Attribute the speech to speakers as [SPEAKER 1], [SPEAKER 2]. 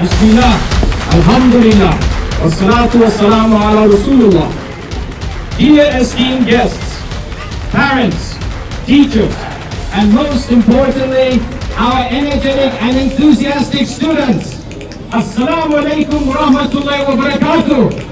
[SPEAKER 1] Bismillah, Alhamdulillah, Wassalatu wassalamu ala Rasulullah. Dear esteemed guests, parents, teachers, and most importantly, our energetic and enthusiastic students, Assalamu alaikum wa rahmatullahi wa barakatuh.